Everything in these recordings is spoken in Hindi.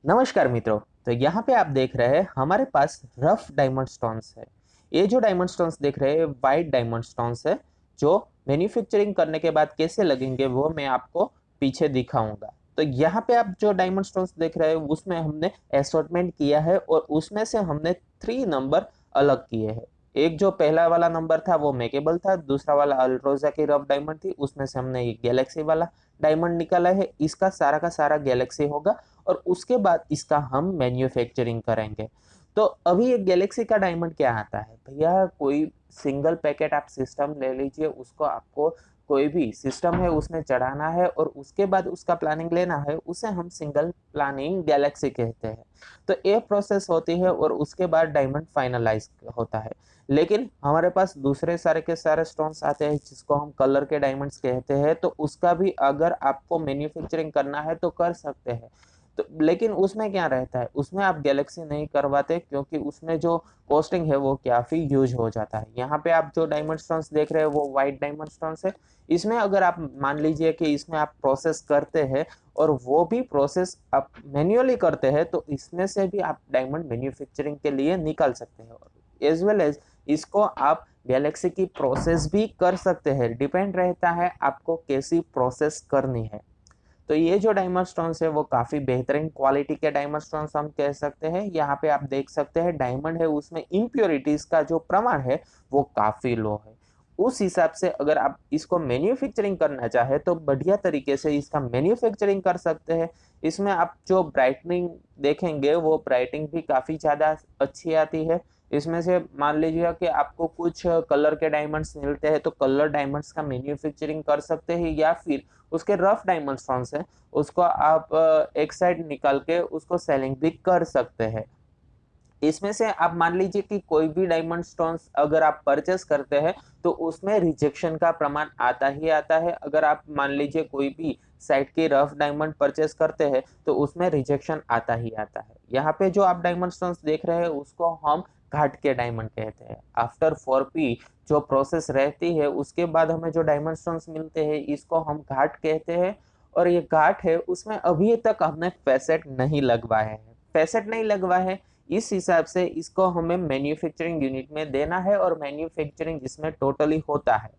नमस्कार मित्रों। तो यहाँ पे आप देख रहे हैं हमारे पास रफ डायमंड स्टोन्स है। ये जो डायमंड स्टोन्स देख रहे हैं वाइट डायमंड स्टोन्स है, जो मैन्युफैक्चरिंग करने के बाद कैसे लगेंगे वो मैं आपको पीछे दिखाऊंगा। तो यहाँ पे आप जो डायमंड स्टोन्स देख रहे हैं उसमें हमने असॉर्टमेंट किया है और उसमें से हमने 3 नंबर अलग किए हैं। एक जो पहला वाला नंबर था वो मेकेबल था, दूसरा वाला अल्ट्रोजा की रफ डायमंड थी, उसमें से हमने ये गैलेक्सी वाला डायमंड निकाला है। इसका सारा का सारा गैलेक्सी होगा और उसके बाद इसका हम मैन्युफैक्चरिंग करेंगे। तो अभी एक गैलेक्सी का डायमंड क्या आता है भैया, कोई सिंगल पैकेट आप सिस्टम ले लीजिए, उसको आपको कोई भी सिस्टम है उसमें चढ़ाना है और उसके बाद उसका प्लानिंग लेना है, उसे हम सिंगल प्लानिंग गैलेक्सी कहते हैं। तो ये प्रोसेस होती है और उसके बाद डायमंड फाइनलाइज होता है। लेकिन हमारे पास दूसरे सारे के सारे स्टोन्स आते हैं जिसको हम कलर के डायमंड्स कहते हैं, तो उसका भी अगर आपको मैन्युफैक्चरिंग करना है तो कर सकते हैं। तो लेकिन उसमें क्या रहता है, उसमें आप गैलेक्सी नहीं करवाते क्योंकि उसमें जो कॉस्टिंग है वो काफी यूज हो जाता है। यहाँ पे आप जो डायमंड स्टोन्स देख रहे हैं वो व्हाइट डायमंड स्टोन्स है। इसमें अगर आप मान लीजिए कि इसमें आप प्रोसेस करते हैं और वो भी प्रोसेस आप मैन्युअली करते हैं, तो इसमें से भी आप डायमंड मैन्युफैक्चरिंग के लिए निकाल सकते हैं। एज वेल एज इसको आप गैलेक्सी की प्रोसेस भी कर सकते हैं, डिपेंड रहता है आपको कैसी प्रोसेस करनी है। तो ये जो डायमंड स्टोन्स है वो काफी बेहतरीन क्वालिटी के डायमंड स्टोन्स हम कह सकते हैं। यहाँ पे आप देख सकते हैं डायमंड है उसमें इम्प्योरिटीज का जो प्रमाण है वो काफी लो है। उस हिसाब से अगर आप इसको मैन्युफैक्चरिंग करना चाहे तो बढ़िया तरीके से इसका मैन्युफैक्चरिंग कर सकते हैं। इसमें आप जो ब्राइटनिंग देखेंगे वो ब्राइटनिंग भी काफी ज्यादा अच्छी आती है। इसमें से मान लीजिए कि आपको कुछ कलर के डायमंड्स मिलते हैं तो कलर डायमंड्स का मैन्युफैक्चरिंग कर सकते हैं, या फिर उसके रफ डायमंड स्टोन्स है उसको आप एक साइड निकाल के उसको सेलिंग भी कर सकते हैं। इसमें से आप मान लीजिए कि कोई भी डायमंड स्टोन्स अगर आप परचेस करते हैं तो उसमें रिजेक्शन का प्रमाण आता ही आता है। अगर आप मान लीजिए कोई भी साइट की रफ डायमंड परचेस करते हैं तो उसमें रिजेक्शन आता ही आता है। यहाँ पे जो आप डायमंड स्टोन्स देख रहे हैं उसको हम घाट के डायमंड कहते हैं। आफ्टर 4P जो प्रोसेस रहती है उसके बाद हमें जो डायमंड स्टोन्स मिलते हैं इसको हम घाट कहते हैं। और ये घाट है उसमें अभी तक हमने फैसेट नहीं लगवाए हैं। फैसेट नहीं लगवाए हैं, इस हिसाब से इसको हमें मैन्युफैक्चरिंग यूनिट में देना है और मैन्युफैक्चरिंग जिसमें टोटली होता है।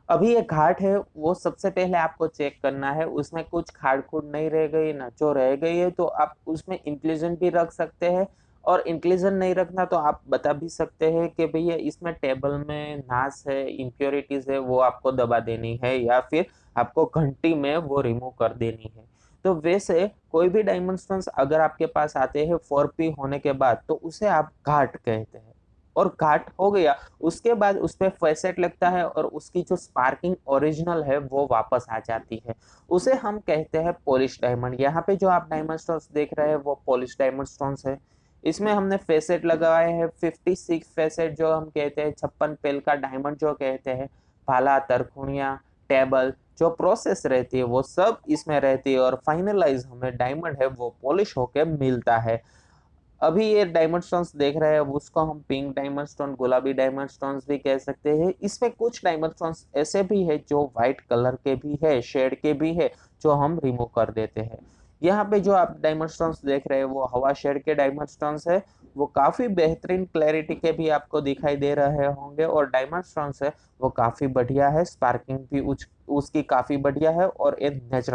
अभी ये घाट है वो सबसे पहले आपको चेक करना है, उसमें कुछ खाड़ खुड़ नहीं रह गई ना, जो रह गई है तो आप उसमें इंक्लूजन भी रख सकते हैं। और इंक्लूजन नहीं रखना तो आप बता भी सकते हैं कि भैया इसमें टेबल में नास है, इम्प्योरिटीज है, वो आपको दबा देनी है या फिर आपको घंटी में वो रिमूव कर देनी है। तो वैसे कोई भी डायमंड स्टोन्स अगर आपके पास आते हैं 4P होने के बाद तो उसे आप घाट कहते हैं। और घाट हो गया उसके बाद उस पे फैसेट लगता है और उसकी जो स्पार्किंग ओरिजिनल है वो वापस आ जाती है। उसे हम कहते हैं पॉलिश डायमंड। यहाँ पे जो आप डायमंड स्टोन्स देख रहे हैं वो पॉलिश डायमंड स्टोन्स है। इसमें हमने फैसेट लगाए हैं 56 फैसेट, जो हम कहते हैं 56 पेल का डायमंड जो कहते हैं। भाला, तरखुड़ियाँ, टेबल, जो प्रोसेस रहती है वो सब इसमें रहती है और फाइनलाइज हमें डायमंड है वो पॉलिश होके मिलता है। अभी ये डायमंड स्टोन्स देख रहे हैं उसको हम पिंक डायमंड स्टोन, गुलाबी डायमंड स्टोन्स भी कह सकते हैं। इसमें कुछ डायमंड स्टोन्स ऐसे भी है जो व्हाइट कलर के भी है, शेड के भी है, जो हम रिमूव कर देते हैं। यहाँ पे जो आप डायमंड स्टोन्स देख रहे हैं वो हवा शेड के डायमंड स्टोन्स है। वो काफी बेहतरीन क्लैरिटी के भी आपको दिखाई दे रहे होंगे और डायमंड स्टोन्स है वो काफी बढ़िया है, स्पार्किंग भी उसकी काफी बढ़िया है और एक नेचुरल